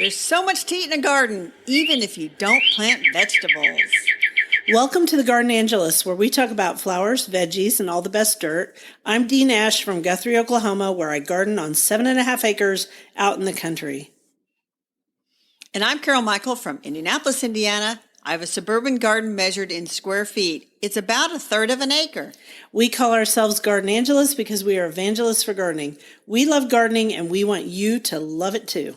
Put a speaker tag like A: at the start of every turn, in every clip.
A: There's so much to eat in a garden, even if you don't plant vegetables.
B: Welcome to the Garden Angelus, where we talk about flowers, veggies, and all the best dirt. I'm Dee Nash from Guthrie, Oklahoma, where I garden on 7.5 acres out in the country.
A: And I'm Carol Michael from Indianapolis, Indiana. I have a suburban garden measured in square feet. It's about 1/3 of an acre.
B: We call ourselves Garden Angelus because we are evangelists for gardening. We love gardening, and we want you to love it too.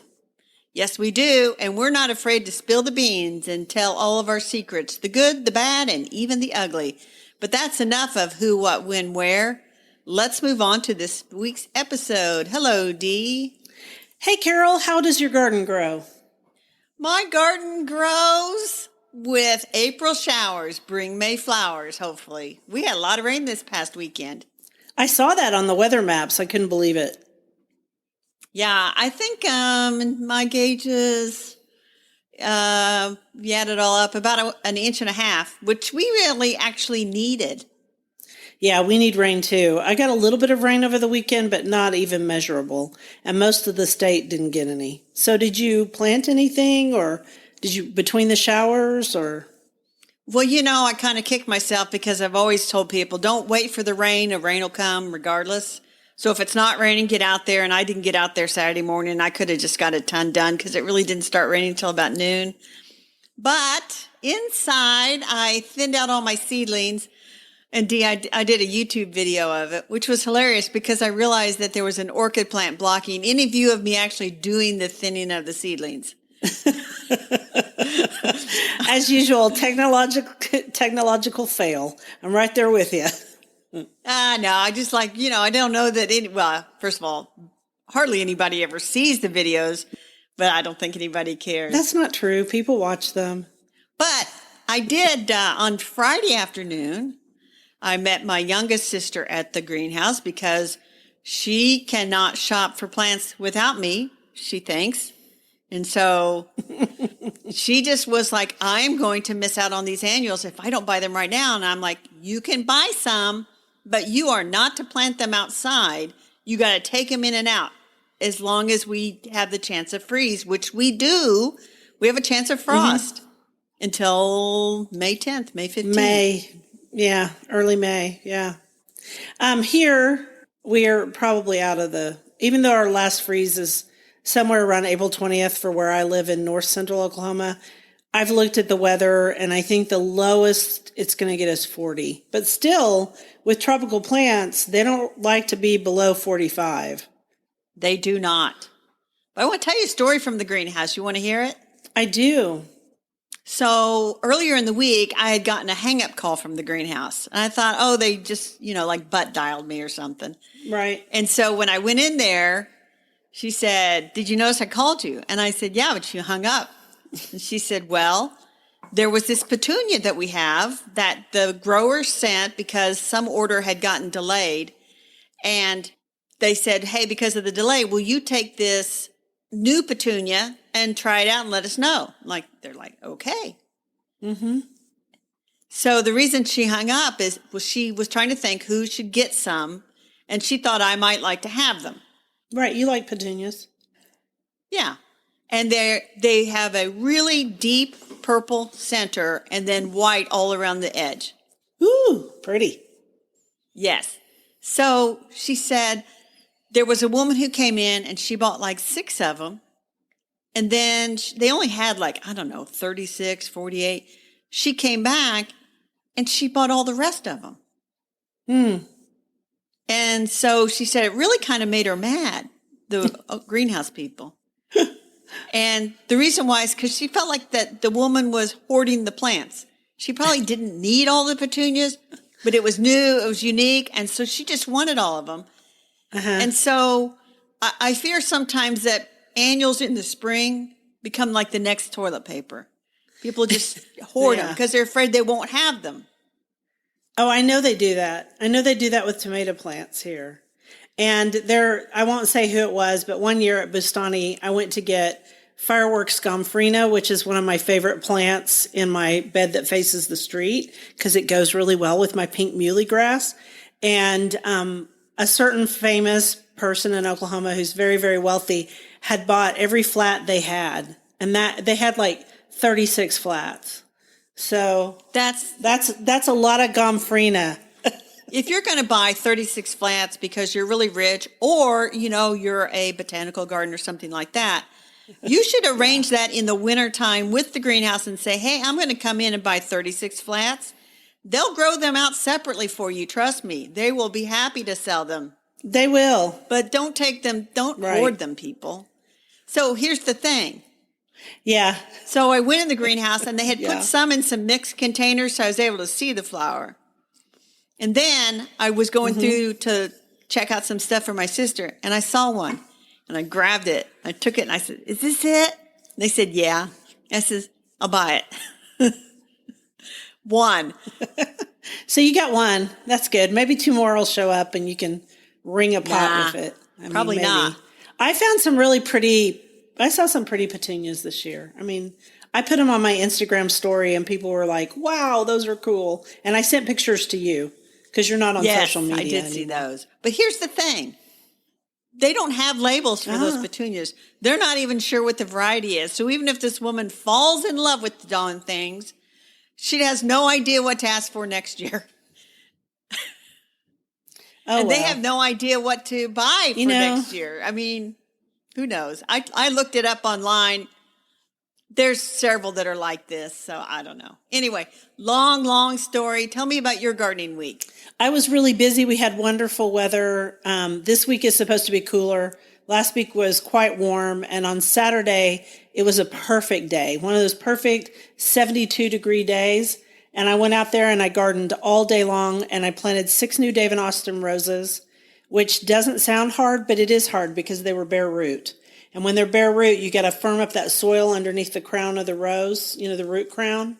A: Yes, we do, and we're not afraid to spill the beans and tell all of our secrets, the good, the bad, and even the ugly. But that's enough of who, what, when, where. Let's move on to this week's episode. Hello, Dee.
B: Hey, Carol, how does your garden grow?
A: My garden grows with April showers, bring May flowers, hopefully. We had a lot of rain this past weekend.
B: I saw that on the weather maps. I couldn't believe it.
A: Yeah, I think my gauges, you add it all up, about an inch and a half, which we really actually needed.
B: Yeah, we need rain too. I got a little bit of rain over the weekend, but not even measurable. And most of the state didn't get any. So did you plant anything, or did you between the showers, or?
A: Well, I kind of kicked myself because I've always told people, don't wait for the rain. The rain will come regardless. So if it's not raining, get out there. And I didn't get out there Saturday morning. I could have just got a ton done because it really didn't start raining until about noon. But inside, I thinned out all my seedlings. And I did a YouTube video of it, which was hilarious because I realized that there was an orchid plant blocking any view of me actually doing the thinning of the seedlings.
B: As usual, technological fail. I'm right there with you.
A: No, I just I don't know that first of all, hardly anybody ever sees the videos, but I don't think anybody cares.
B: That's not true. People watch them.
A: But I did, on Friday afternoon, I met my youngest sister at the greenhouse because she cannot shop for plants without me, she thinks. And so she just was like, I'm going to miss out on these annuals if I don't buy them right now. And I'm like, you can buy some, but you are not to plant them outside. You got to take them in and out as long as we have the chance of freeze, which we do. We have a chance of frost until May 10th, May 15th.
B: Yeah, early May, yeah. Here, we're probably out of even though our last freeze is somewhere around April 20th for where I live in north central Oklahoma, I've looked at the weather, and I think the lowest it's going to get is 40. But still, with tropical plants, they don't like to be below 45.
A: They do not. But I want to tell you a story from the greenhouse. You want to hear it?
B: I do.
A: So earlier in the week, I had gotten a hang-up call from the greenhouse. And I thought, they just, butt dialed me or something.
B: Right.
A: And so when I went in there, she said, did you notice I called you? And I said, yeah, but you hung up. And she said, well, there was this petunia that we have that the grower sent because some order had gotten delayed. And they said, hey, because of the delay, will you take this new petunia and try it out and let us know? They're like, okay.
B: Mm-hmm.
A: So the reason she hung up she was trying to think who should get some, and she thought I might like to have them.
B: Right. You like petunias.
A: Yeah. And they have a really deep purple center and then white all around the edge.
B: Ooh, pretty.
A: Yes. So she said there was a woman who came in and she bought 6 of them. And then they only had 36, 48. She came back and she bought all the rest of them. And so she said it really kind of made her mad, the greenhouse people. And the reason why is because she felt like that the woman was hoarding the plants. She probably didn't need all the petunias, but it was new, it was unique, and so she just wanted all of them.
B: Uh-huh.
A: And so I fear sometimes that annuals in the spring become like the next toilet paper. People just hoard them because they're afraid they won't have them.
B: Oh, I know they do that. I know they do that with tomato plants here. And I won't say who it was, but one year at Bustani, I went to get fireworks gomphrena, which is one of my favorite plants in my bed that faces the street because it goes really well with my pink muhly grass. And a certain famous person in Oklahoma who's very, very wealthy had bought every flat they had. And that they had like 36 flats. So that's a lot of gomfrina.
A: If you're going to buy 36 flats because you're really rich, or, you're a botanical garden or something like that, you should arrange that in the wintertime with the greenhouse and say, hey, I'm going to come in and buy 36 flats. They'll grow them out separately for you. Trust me. They will be happy to sell them.
B: They will.
A: But don't hoard them, people. So here's the thing.
B: Yeah.
A: So I went in the greenhouse and they had put some in some mixed containers, so I was able to see the flower. And then I was going through to check out some stuff for my sister, and I saw one, and I grabbed it. I took it, and I said, is this it? And they said, yeah. I said, I'll buy it. One.
B: So you got one. That's good. Maybe 2 more will show up, and you can ring a pot with it.
A: Probably not.
B: I saw some pretty petunias this year. I mean, I put them on my Instagram story, and people were like, wow, those are cool. And I sent pictures to you. Because you're not on social media.
A: I did see those. But here's the thing. They don't have labels for those petunias. They're not even sure what the variety is. So even if this woman falls in love with the darn things, she has no idea what to ask for next year. And they have no idea what to buy for next year. I mean, who knows? I looked it up online. There's several that are like this, so I don't know. Anyway, long story. Tell me about your gardening week.
B: I was really busy. We had wonderful weather. This week is supposed to be cooler. Last week was quite warm, and on Saturday, it was a perfect day. One of those perfect 72-degree days. And I went out there and I gardened all day long, and I planted 6 new Dave and Austin roses, which doesn't sound hard, but it is hard because they were bare root. And when they're bare root, you got to firm up that soil underneath the crown of the rose, the root crown.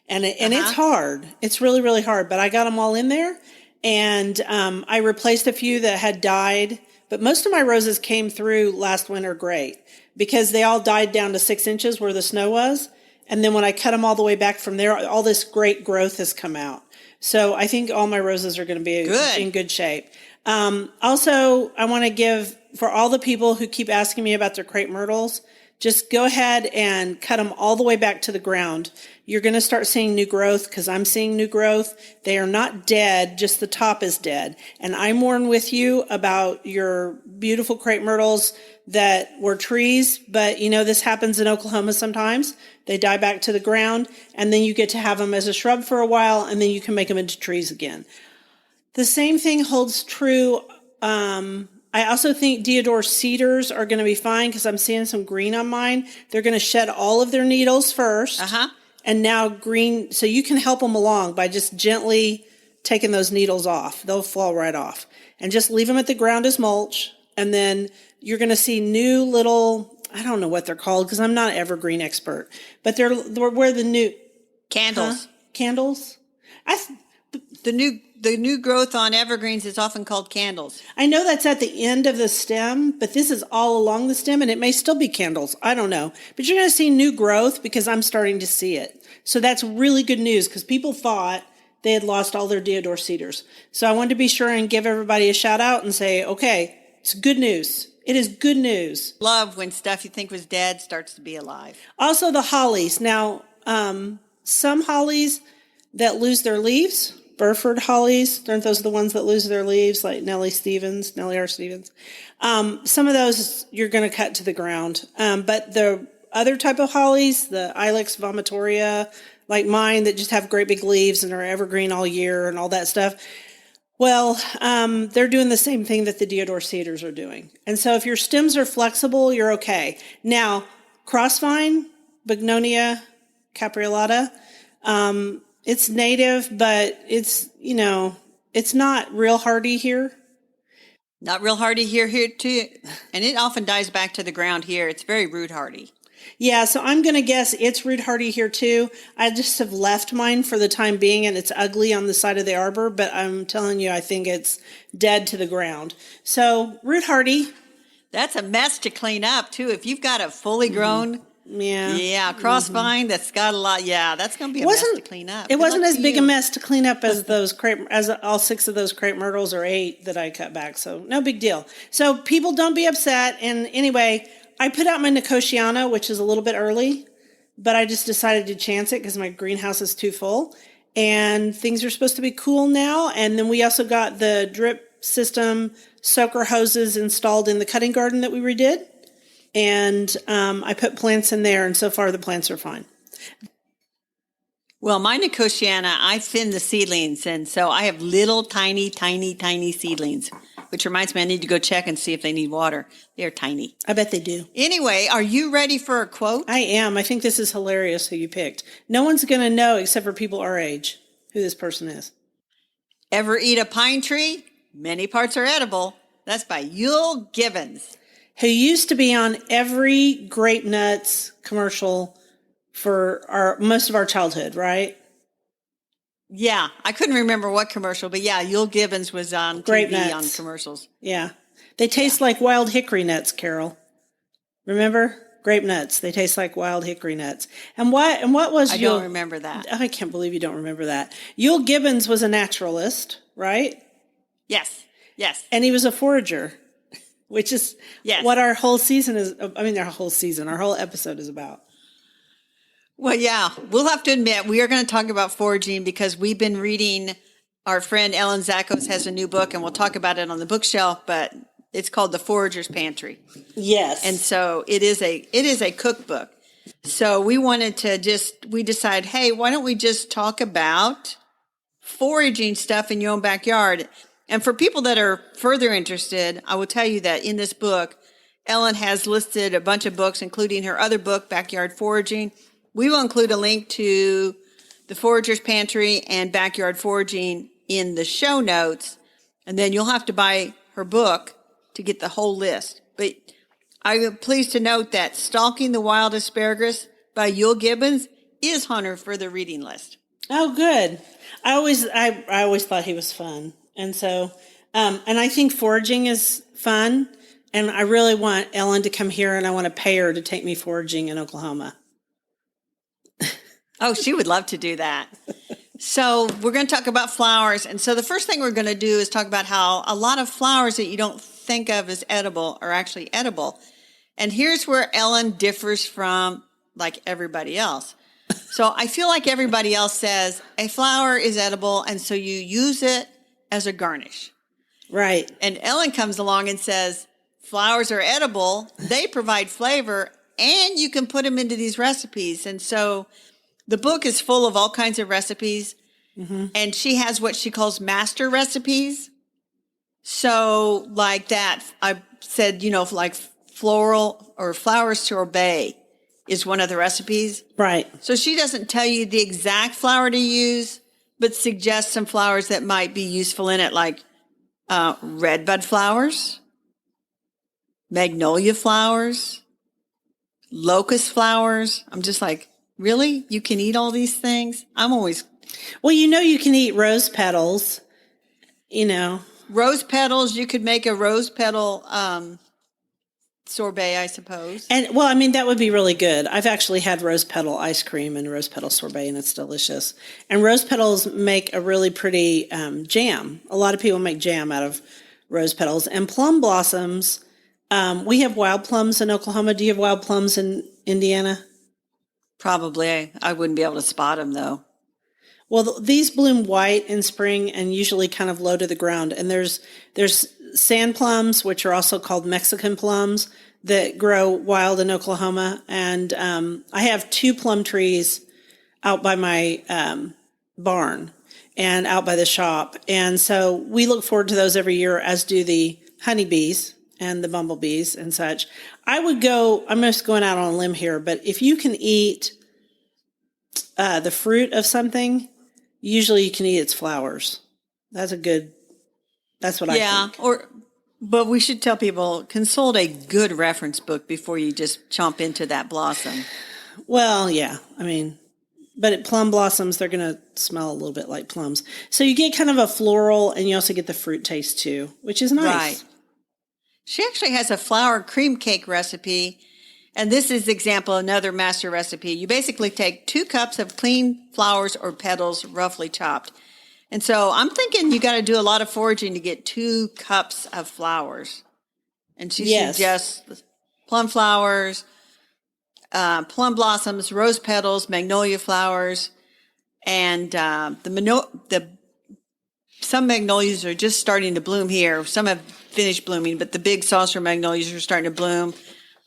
B: And it's hard. It's really, really hard. But I got them all in there. And I replaced a few that had died. But most of my roses came through last winter great because they all died down to 6 inches where the snow was. And then when I cut them all the way back from there, all this great growth has come out. So I think all my roses are going to be in good shape. Also, I want to give, for all the people who keep asking me about their crepe myrtles, just go ahead and cut them all the way back to the ground. You're going to start seeing new growth because I'm seeing new growth. They are not dead, just the top is dead. And I mourn with you about your beautiful crepe myrtles that were trees, but this happens in Oklahoma sometimes. They die back to the ground, and then you get to have them as a shrub for a while, and then you can make them into trees again. The same thing holds true. I also think Deodar cedars are going to be fine because I'm seeing some green on mine. They're going to shed all of their needles first. And now green, so you can help them along by just gently taking those needles off. They'll fall right off. And just leave them at the ground as mulch. And then you're going to see new little, I don't know what they're called because I'm not an evergreen expert. But they're where the new...
A: Candles.
B: Candles?
A: The new growth on evergreens is often called candles.
B: I know that's at the end of the stem, but this is all along the stem, and it may still be candles. I don't know. But you're going to see new growth because I'm starting to see it. So that's really good news because people thought they had lost all their Deodar cedars. So I wanted to be sure and give everybody a shout out and say, okay, it's good news. It is good news.
A: Love when stuff you think was dead starts to be alive.
B: Also the hollies. Now, some hollies that lose their leaves... Burford hollies, aren't those the ones that lose their leaves, like Nellie R. Stevens? Some of those you're going to cut to the ground. But the other type of hollies, the Ilex vomitoria, like mine that just have great big leaves and are evergreen all year and all that stuff, well, they're doing the same thing that the Deodar cedars are doing. And so if your stems are flexible, you're okay. Now, crossvine, Bignonia capreolata, it's native, but it's not real hardy here.
A: Not real hardy here too. And it often dies back to the ground here. It's very root hardy.
B: Yeah, so I'm going to guess it's root hardy here too. I just have left mine for the time being, and it's ugly on the side of the arbor, but I'm telling you, I think it's dead to the ground. So root hardy.
A: That's a mess to clean up too. If you've got a fully grown
B: Yeah.
A: Yeah, crossvine that's got a lot. Yeah, that's going to be a mess to clean up.
B: It
A: Good
B: wasn't
A: luck
B: as
A: to
B: big a
A: you.
B: mess to clean up as those as all 6 of those crepe myrtles or 8 that I cut back. So no big deal. So people don't be upset. And anyway, I put out my Nicotiana, which is a little bit early, but I just decided to chance it because my greenhouse is too full and things are supposed to be cool now. And then we also got the drip system soaker hoses installed in the cutting garden that we redid. And I put plants in there, and so far the plants are fine.
A: Well, my Nicotiana, I thin the seedlings, and so I have little tiny seedlings, which reminds me I need to go check and see if they need water. They're tiny.
B: I bet they do.
A: Anyway, are you ready for a quote?
B: I am. I think this is hilarious who you picked. No one's going to know except for people our age who this person is.
A: Ever eat a pine tree? Many parts are edible. That's by Yule Gibbons.
B: Who used to be on every grape nuts commercial for most of our childhood, right?
A: Yeah, I couldn't remember what commercial, but yeah, Yule Gibbons was on
B: Grape
A: TV
B: nuts.
A: on commercials.
B: Yeah. They taste like wild hickory nuts, Carol. Remember? Grape nuts. They taste like wild hickory nuts. And what was
A: I don't remember that.
B: Oh, I can't believe you don't remember that. Yule Gibbons was a naturalist, right?
A: Yes.
B: And he was a forager, which is what our whole season is. I mean, our whole episode is about.
A: Well, yeah, we'll have to admit we are going to talk about foraging because we've been reading. Our friend Ellen Zachos has a new book, and we'll talk about it on the bookshelf. But it's called The Forager's Pantry.
B: Yes,
A: and so it is a cookbook. So we wanted to we decide, hey, why don't we just talk about foraging stuff in your own backyard? And for people that are further interested, I will tell you that in this book, Ellen has listed a bunch of books, including her other book, Backyard Foraging. We will include a link to The Forager's Pantry and Backyard Foraging in the show notes. And then you'll have to buy her book to get the whole list. But I'm pleased to note that Stalking the Wild Asparagus by Yule Gibbons is on her further reading list.
B: Oh, good. I always thought he was fun. And so, and I think foraging is fun. And I really want Ellen to come here and I want to pay her to take me foraging in Oklahoma.
A: Oh, she would love to do that. So we're going to talk about flowers. And so the first thing we're going to do is talk about how a lot of flowers that you don't think of as edible are actually edible. And here's where Ellen differs from like everybody else. So I feel like everybody else says a flower is edible, and so you use it as a garnish.
B: Right.
A: And Ellen comes along and says flowers are edible, they provide flavor, and you can put them into these recipes. And so the book is full of all kinds of recipes, and she has what she calls master recipes. So like that, I said, like floral or flower sorbet is one of the recipes.
B: Right.
A: So she doesn't tell you the exact flower to use, but suggests some flowers that might be useful in it, like redbud flowers, magnolia flowers, locust flowers. I'm just like, really? You can eat all these things? I'm always...
B: Well, you can eat rose petals,
A: Rose petals, you could make a rose petal sorbet, I suppose.
B: And, well, I mean, that would be really good. I've actually had rose petal ice cream and rose petal sorbet, and it's delicious. And rose petals make a really pretty jam. A lot of people make jam out of rose petals. And plum blossoms, we have wild plums in Oklahoma. Do you have wild plums in Indiana?
A: Probably. I wouldn't be able to spot them, though.
B: Well, these bloom white in spring and usually kind of low to the ground. And there's sand plums, which are also called Mexican plums, that grow wild in Oklahoma. And I have 2 plum trees out by my barn and out by the shop. And so we look forward to those every year, as do the honeybees and the bumblebees and such. I'm just going out on a limb here, but if you can eat the fruit of something, usually you can eat its flowers. That's what I think.
A: But we should tell people, consult a good reference book before you just chomp into that blossom.
B: Well, yeah. I mean, but plum blossoms, they're going to smell a little bit like plums. So you get kind of a floral, and you also get the fruit taste too, which is nice.
A: Right. She actually has a flour cream cake recipe, And this is example, another master recipe. You basically take 2 cups of clean flowers or petals, roughly chopped. And so I'm thinking you got to do a lot of foraging to get 2 cups of flowers. And she
B: Yes.
A: suggests plum flowers, plum blossoms, rose petals, magnolia flowers, and some magnolias are just starting to bloom here. Some have finished blooming, but the big saucer magnolias are starting to bloom.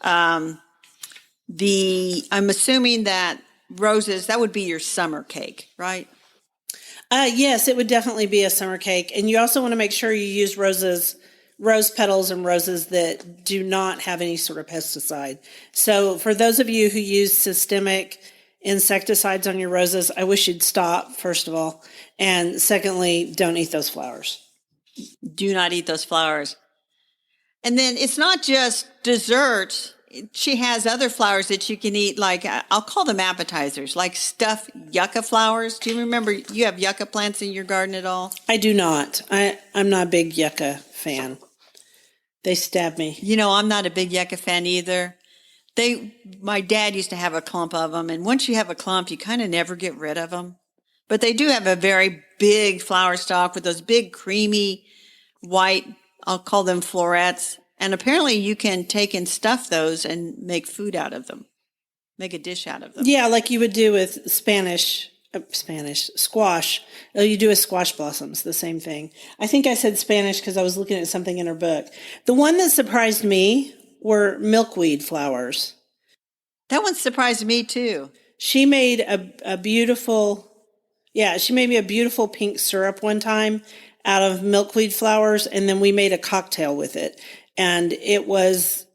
A: I'm assuming that roses, that would be your summer cake, right?
B: Yes, it would definitely be a summer cake. And you also want to make sure you use rose petals and roses that do not have any sort of pesticide. So for those of you who use systemic insecticides on your roses, I wish you'd stop, first of all. And secondly, don't eat those flowers.
A: Do not eat those flowers. And then it's not just desserts. She has other flowers that you can eat, like I'll call them appetizers, like stuffed yucca flowers. Do you remember you have yucca plants in your garden at all?
B: I do not. I'm not a big yucca fan. They stab me.
A: You know, I'm not a big yucca fan either. My dad used to have a clump of them, and once you have a clump, you kind of never get rid of them. But they do have a very big flower stalk with those big creamy white, I'll call them florets. And apparently you can take and stuff those and make food out of them, make a dish out of them.
B: Yeah, like you would do with Spanish squash. Oh, you do with squash blossoms, the same thing. I think I said Spanish because I was looking at something in her book. The one that surprised me were milkweed flowers.
A: That one surprised me too.
B: She made a beautiful, she made me a beautiful pink syrup one time out of milkweed flowers, and then we made a cocktail with it. And it was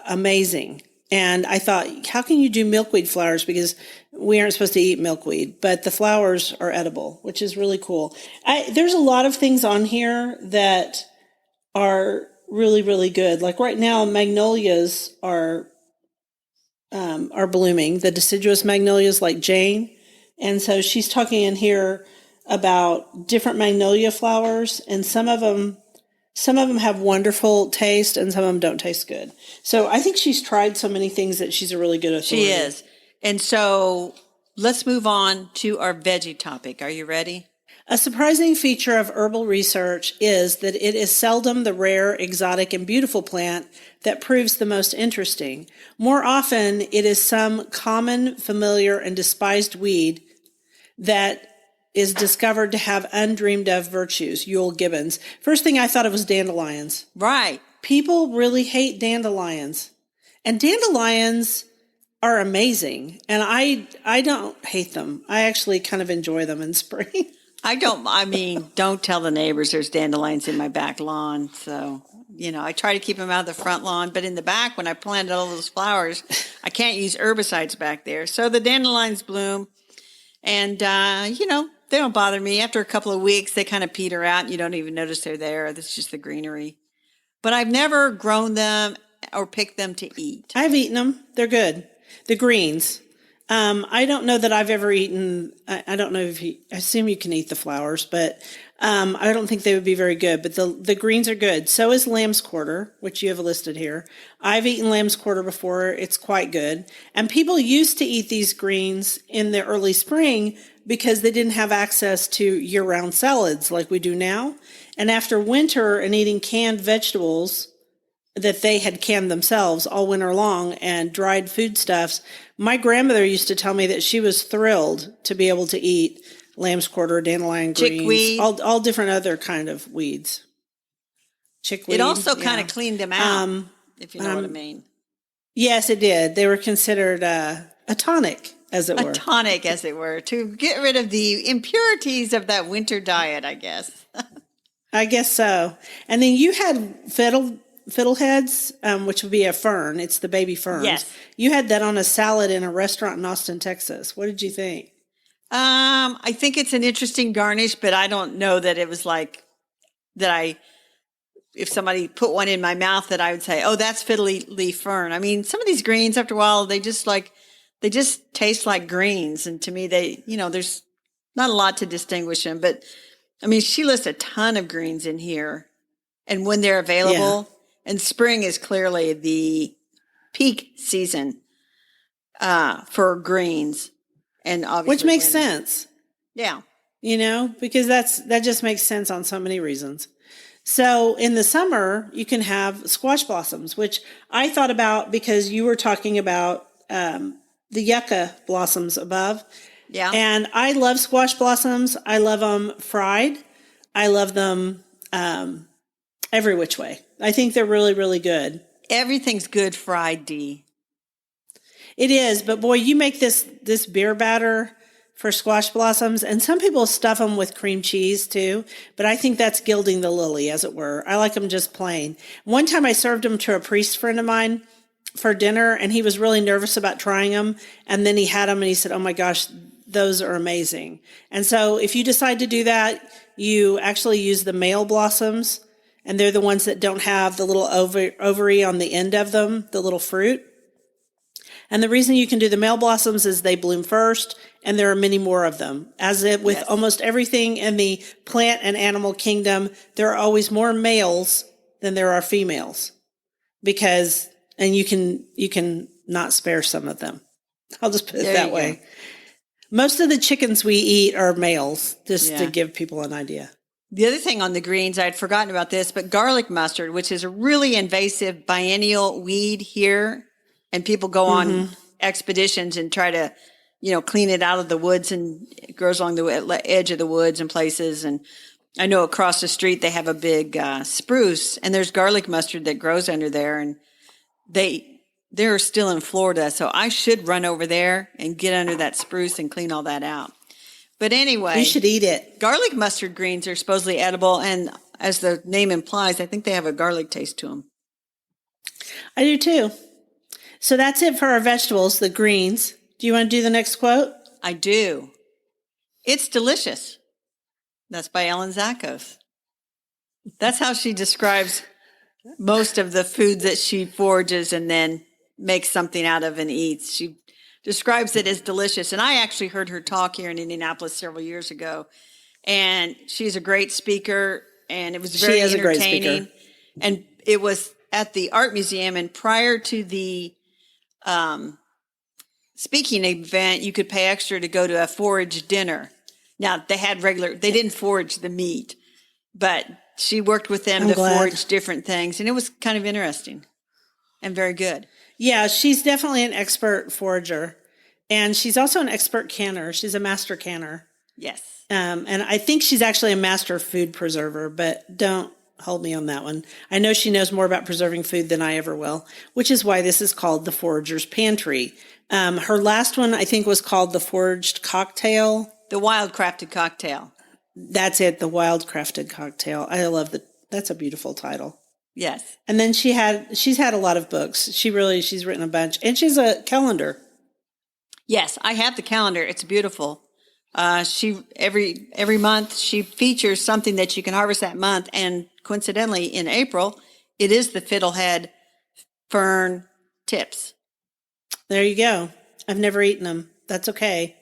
B: amazing. And I thought, how can you do milkweed flowers? Because we aren't supposed to eat milkweed, but the flowers are edible, which is really cool. There's a lot of things on here that are really, really good. Like right now, magnolias are blooming, the deciduous magnolias like Jane. And so she's talking in here about different magnolia flowers, and some of them have wonderful taste and some of them don't taste good. So I think she's tried so many things that she's a really good authority.
A: She is. And so let's move on to our veggie topic. Are you ready?
B: A surprising feature of herbal research is that it is seldom the rare, exotic, and beautiful plant that proves the most interesting. More often, it is some common, familiar, and despised weed that is discovered to have undreamed of virtues. Yule Gibbons. First thing I thought of was dandelions.
A: Right.
B: People really hate dandelions. And dandelions are amazing. And I don't hate them. I actually kind of enjoy them in spring.
A: Don't tell the neighbors there's dandelions in my back lawn. So, I try to keep them out of the front lawn. But in the back, when I planted all those flowers, I can't use herbicides back there. So the dandelions bloom. And, they don't bother me. After a couple of weeks, they kind of peter out. And you don't even notice they're there. That's just the greenery. But I've never grown them or picked them to eat.
B: I've eaten them. They're good. The greens. I don't know that I've ever eaten, I don't know I assume you can eat the flowers, but I don't think they would be very good. But the greens are good. So is lamb's quarter, which you have listed here. I've eaten lamb's quarter before. It's quite good. And people used to eat these greens in the early spring because they didn't have access to year-round salads like we do now. And after winter and eating canned vegetables that they had canned themselves all winter long and dried foodstuffs, my grandmother used to tell me that she was thrilled to be able to eat lamb's quarter, dandelion greens,
A: chickweed,
B: all different other kind of weeds. Chickweed.
A: It also kind of cleaned them out, if you know what I mean.
B: Yes, it did. They were considered a tonic, as it were.
A: A tonic, as it were, to get rid of the impurities of that winter diet, I guess.
B: I guess so. And then you had fiddleheads, which would be a fern. It's the baby ferns.
A: Yes.
B: You had that on a salad in a restaurant in Austin, Texas. What did you think?
A: I think it's an interesting garnish, but I don't know that it was like that if somebody put one in my mouth that I would say, oh, that's fiddle leaf fern. I mean, some of these greens, after a while, they just taste like greens. And to me, there's not a lot to distinguish them. But I mean, she lists a ton of greens in here and when they're available. Yeah. And spring is clearly peak season for greens, and obviously
B: Which makes
A: winter.
B: sense.
A: Yeah.
B: Because that just makes sense on so many reasons. So in the summer, you can have squash blossoms, which I thought about because you were talking about the yucca blossoms above.
A: Yeah.
B: And I love squash blossoms. I love them fried. I love them every which way. I think they're really, really good.
A: Everything's good fried, Dee.
B: It is, but boy, you make this beer batter for squash blossoms, and some people stuff them with cream cheese too, but I think that's gilding the lily, as it were. I like them just plain. One time I served them to a priest friend of mine for dinner, and he was really nervous about trying them, and then he had them, and he said, "Oh my gosh, those are amazing." And so if you decide to do that, you actually use the male blossoms, and they're the ones that don't have the little ovary on the end of them, the little fruit. And the reason you can do the male blossoms is they bloom first, and there are many more of them. As with almost everything in the plant and animal kingdom, there are always more males than there are females. And you can not spare some of them. I'll just put it that way. Go. Most of the chickens we eat are males, just to give people an idea.
A: The other thing on the greens, I'd forgotten about this, but garlic mustard, which is a really invasive biennial weed here. And people go on expeditions and try to, clean it out of the woods, and it grows along the edge of the woods and places. And I know across the street they have a big spruce, and there's garlic mustard that grows under there, and they're still in Florida. So I should run over there and get under that spruce and clean all that out. But anyway,
B: you should eat it.
A: Garlic mustard greens are supposedly edible, and as the name implies, I think they have a garlic taste to them.
B: I do too. So that's it for our vegetables, the greens. Do you want to do the next quote?
A: I do. It's delicious. That's by Ellen Zachos. That's how she describes most of the food that she forages and then makes something out of and eats. She describes it as delicious. And I actually heard her talk here in Indianapolis several years ago. And she's a great speaker, and it was very entertaining. And it was at the art museum, and prior to the speaking event, you could pay extra to go to a forage dinner. Now they didn't forage the meat, but she worked with them to forage different things, and it was kind of interesting and very good.
B: Yeah, she's definitely an expert forager, and she's also an expert canner. She's a master canner.
A: Yes.
B: And I think she's actually a master food preserver, but don't hold me on that one. I know she knows more about preserving food than I ever will, which is why this is called the Forager's Pantry. Her last one, I think, was called the Foraged Cocktail.
A: The Wild Crafted Cocktail.
B: That's it, the Wild Crafted Cocktail. I love that's a beautiful title.
A: Yes.
B: And then she's had a lot of books. She's written a bunch, and she's a calendar.
A: Yes, I have the calendar. It's beautiful. She every month she features something that you can harvest that month, and coincidentally in April it is the fiddlehead fern tips.
B: There you go. I've never eaten them. That's okay.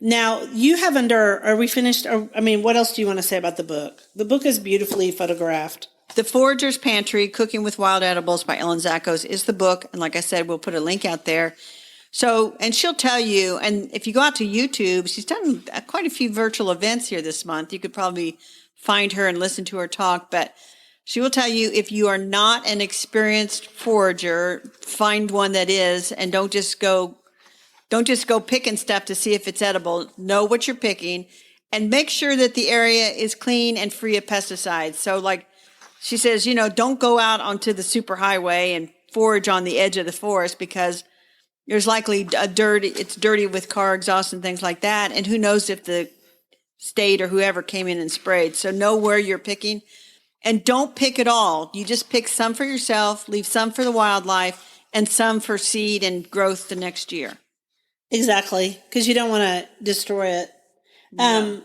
B: Now you have are we finished? What else do you want to say about the book? The book is beautifully photographed.
A: The Forager's Pantry, Cooking with Wild Edibles by Ellen Zachos is the book. And like I said, we'll put a link out there. So, and she'll tell you, and if you go out to YouTube, she's done quite a few virtual events here this month. You could probably find her and listen to her talk, but she will tell you if you are not an experienced forager, find one that is, and don't just go picking stuff to see if it's edible. Know what you're picking, and make sure that the area is clean and free of pesticides. So like she says, don't go out onto the superhighway and forage on the edge of the forest, because there's likely it's dirty with car exhaust and things like that. And who knows if the state or whoever came in and sprayed. So know where you're picking, and don't pick it all. You just pick some for yourself, leave some for the wildlife, and some for seed and growth the next year.
B: Exactly. Because you don't want to destroy it. No.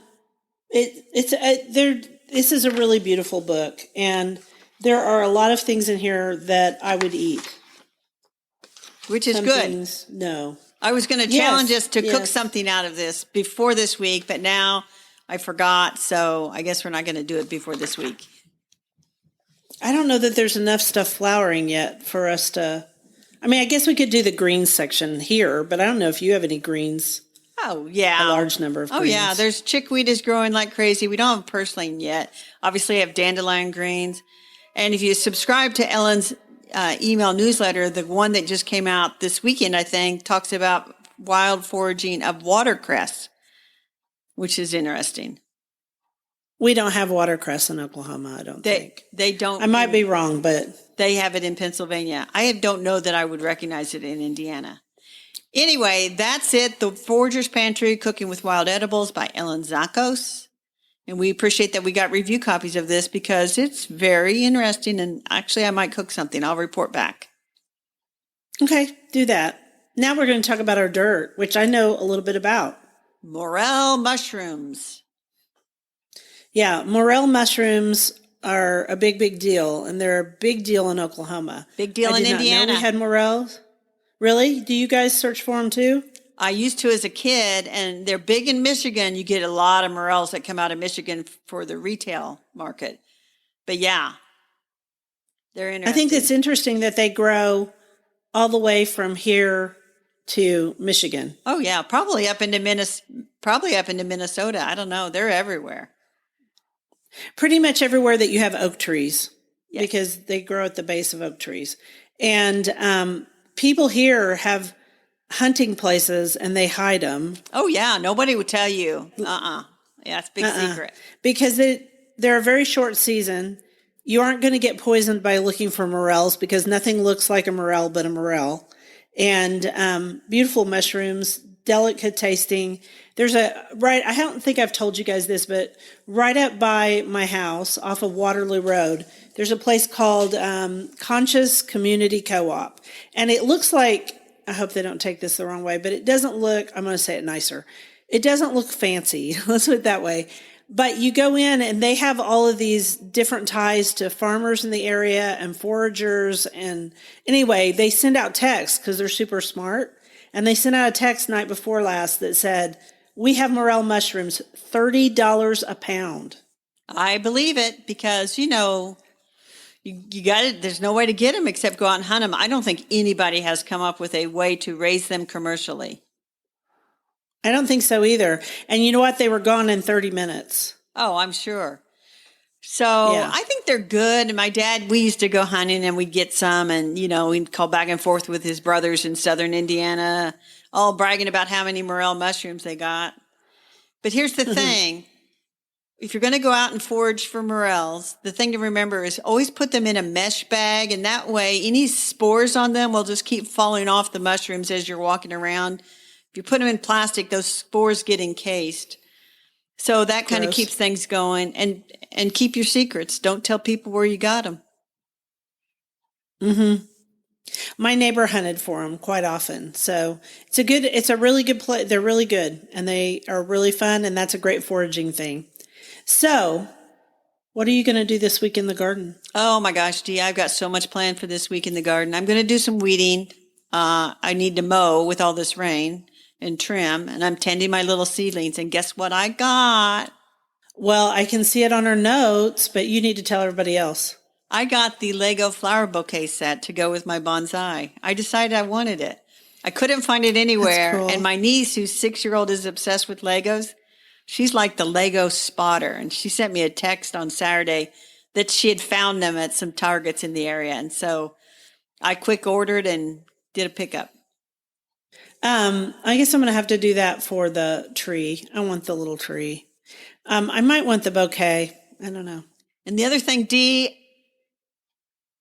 B: This is a really beautiful book, and there are a lot of things in here that I would eat.
A: Which is good.
B: No.
A: I was going to challenge us to cook something out of this before this week, but now I forgot, so I guess we're not going to do it before this week.
B: I don't know that there's enough stuff flowering yet for us to I mean, I guess we could do the greens section here, but I don't know if you have any greens.
A: Oh, yeah.
B: A large number of greens.
A: Oh, yeah. There's chickweed is growing like crazy. We don't have purslane yet. Obviously, I have dandelion greens. And if you subscribe to Ellen's email newsletter, the one that just came out this weekend, I think, talks about wild foraging of watercress, which is interesting.
B: We don't have watercress in Oklahoma, I don't think.
A: They don't.
B: I might be wrong, but
A: they have it in Pennsylvania. I don't know that I would recognize it in Indiana. Anyway, that's it. The Forager's Pantry, Cooking with Wild Edibles by Ellen Zachos. And we appreciate that we got review copies of this because it's very interesting. And actually, I might cook something. I'll report back.
B: Okay, do that. Now we're going to talk about our dirt, which I know a little bit about.
A: Morel mushrooms.
B: Yeah, morel mushrooms are a big, big deal. And they're a big deal in Oklahoma.
A: Big deal in Indiana.
B: I did not know we had morels. Really? Do you guys search for them too?
A: I used to as a kid, and they're big in Michigan. You get a lot of morels that come out of Michigan for the retail market. But yeah, they're interesting.
B: I think it's interesting that they grow all the way from here to Michigan.
A: Oh yeah, probably up into Minnesota. I don't know. They're everywhere.
B: Pretty much everywhere that you have oak trees,
A: yes.
B: Because they grow at the base of oak trees. And people here have hunting places and they hide them.
A: Oh, yeah. Nobody would tell you. Yeah, it's a big secret.
B: Because they're a very short season. You aren't going to get poisoned by looking for morels because nothing looks like a morel but a morel. And beautiful mushrooms, delicate tasting. I don't think I've told you guys this, but right up by my house off of Waterloo Road, there's a place called Conscious Community Co-op. And it looks like, I hope they don't take this the wrong way, but it doesn't look, I'm going to say it nicer. It doesn't look fancy. Let's put it that way. But you go in and they have all of these different ties to farmers in the area and foragers. And anyway, they send out texts because they're super smart. And they sent out a text night before last that said, we have morel mushrooms, $30 a pound.
A: I believe it because, you got it. There's no way to get them except go out and hunt them. I don't think anybody has come up with a way to raise them commercially.
B: I don't think so either. And you know what? They were gone in 30 minutes.
A: Oh, I'm sure. So yeah. I think they're good. And my dad, we used to go hunting and we'd get some and, we'd call back and forth with his brothers in southern Indiana, all bragging about how many morel mushrooms they got. But here's the thing. If you're going to go out and forage for morels, the thing to remember is always put them in a mesh bag. And that way, any spores on them will just keep falling off the mushrooms as you're walking around. If you put them in plastic, those spores get encased. So that kind of keeps things going. And keep your secrets. Don't tell people where you got them.
B: Mm-hmm. My neighbor hunted for them quite often. So it's a really good place. They're really good and they are really fun. And that's a great foraging thing. So what are you going to do this week in the garden?
A: Oh my gosh, Dee, I've got so much planned for this week in the garden. I'm going to do some weeding. I need to mow with all this rain and trim, and I'm tending my little seedlings. And guess what I got?
B: Well, I can see it on our notes, but you need to tell everybody else.
A: I got the Lego flower bouquet set to go with my bonsai. I decided I wanted it. I couldn't find it anywhere. Cool. And my niece, who's 6-year-old, is obsessed with Legos. She's like the Lego spotter. And she sent me a text on Saturday that she had found them at some Targets in the area. And so I quick ordered and did a pickup.
B: I guess I'm going to have to do that for the tree. I want the little tree. I might want the bouquet. I don't know.
A: And the other thing, Dee,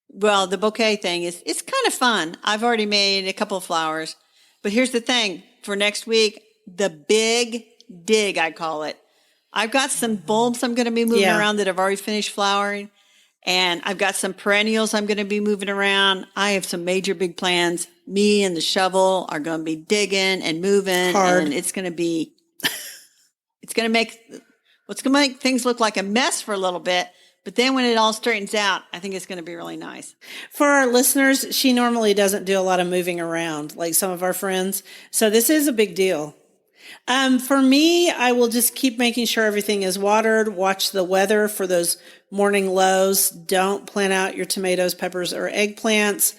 A: well, the bouquet thing it's kind of fun. I've already made a couple of flowers. But here's the thing. For next week, the big dig, I call it. I've got some bulbs I'm going to be moving around that have already finished flowering. And I've got some perennials I'm going to be moving around. I have some major big plans. Me and the shovel are going to be digging and moving.
B: Hard.
A: And it's going to make things look like a mess for a little bit. But then when it all straightens out, I think it's going to be really nice.
B: For our listeners, she normally doesn't do a lot of moving around like some of our friends. So this is a big deal. For me, I will just keep making sure everything is watered, watch the weather for those morning lows. Don't plant out your tomatoes, peppers, or eggplants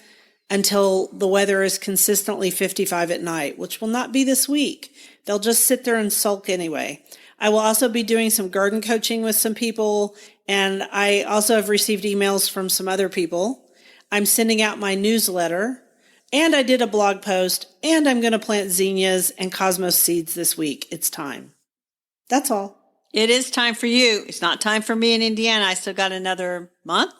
B: until the weather is consistently 55 at night, which will not be this week. They'll just sit there and sulk anyway. I will also be doing some garden coaching with some people, and I also have received emails from some other people. I'm sending out my newsletter, and I did a blog post, and I'm going to plant zinnias and cosmos seeds this week. It's time. That's all.
A: It is time for you. It's not time for me in Indiana. I still got another month,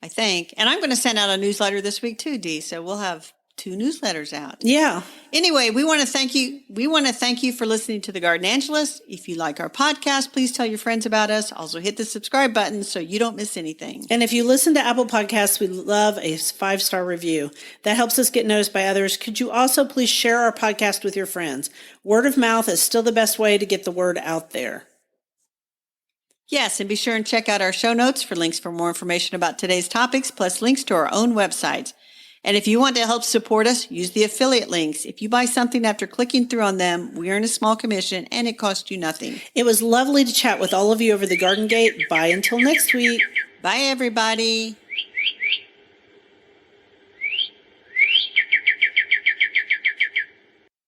A: I think. And I'm going to send out a newsletter this week too, Dee. So we'll have 2 newsletters out.
B: Yeah.
A: Anyway, we want to thank you. We want to thank you for listening to The Garden Angelist. If you like our podcast, please tell your friends about us. Also hit the subscribe button so you don't miss anything.
B: And if you listen to Apple Podcasts, we love a 5-star review. That helps us get noticed by others. Could you also please share our podcast with your friends? Word of mouth is still the best way to get the word out there.
A: Yes, and be sure and check out our show notes for links for more information about today's topics, plus links to our own websites. And if you want to help support us, use the affiliate links. If you buy something after clicking through on them, we earn a small commission and it costs you nothing.
B: It was lovely to chat with all of you over the Garden Gate. Bye until next week.
A: Bye, everybody.